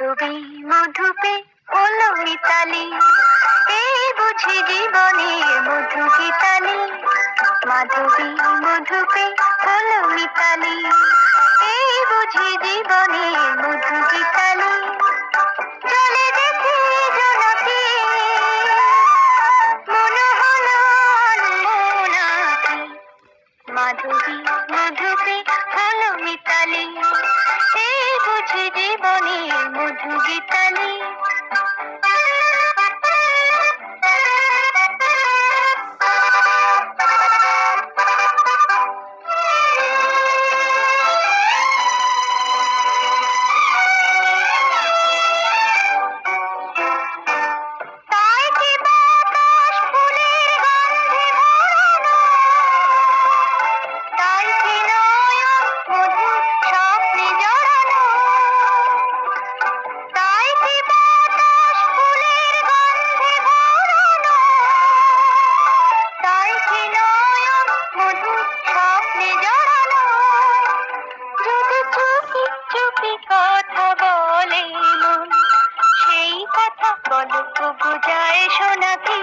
মাধবী মধুপে হলো মিতালি, এই বুঝি জীবনে মধু গীতালি। মাধবী মধুপে হলো মিতালি, এই বুঝি জীবনে মধু গীতালি। চলে দেখি জনকে মনে হলো অনমনাকে। মাধবী মধুপে হলো মিতালি, এই বুঝি জীবনে মধু গীতালি। তাই কি বাতাস ফুলের গন্ধে ভরানো, তাই কি নয়ন মধুর স্বপ্নে জড়ানো। তাই কি বাতাস ফুলের গন্ধে ভরানো, তাই কি নয়ন মধুর স্বপ্নে জড়ানো। যদি চুপি চুপি কথা বলে মন, সেই কথা বলো তবু যায় শোনা কি।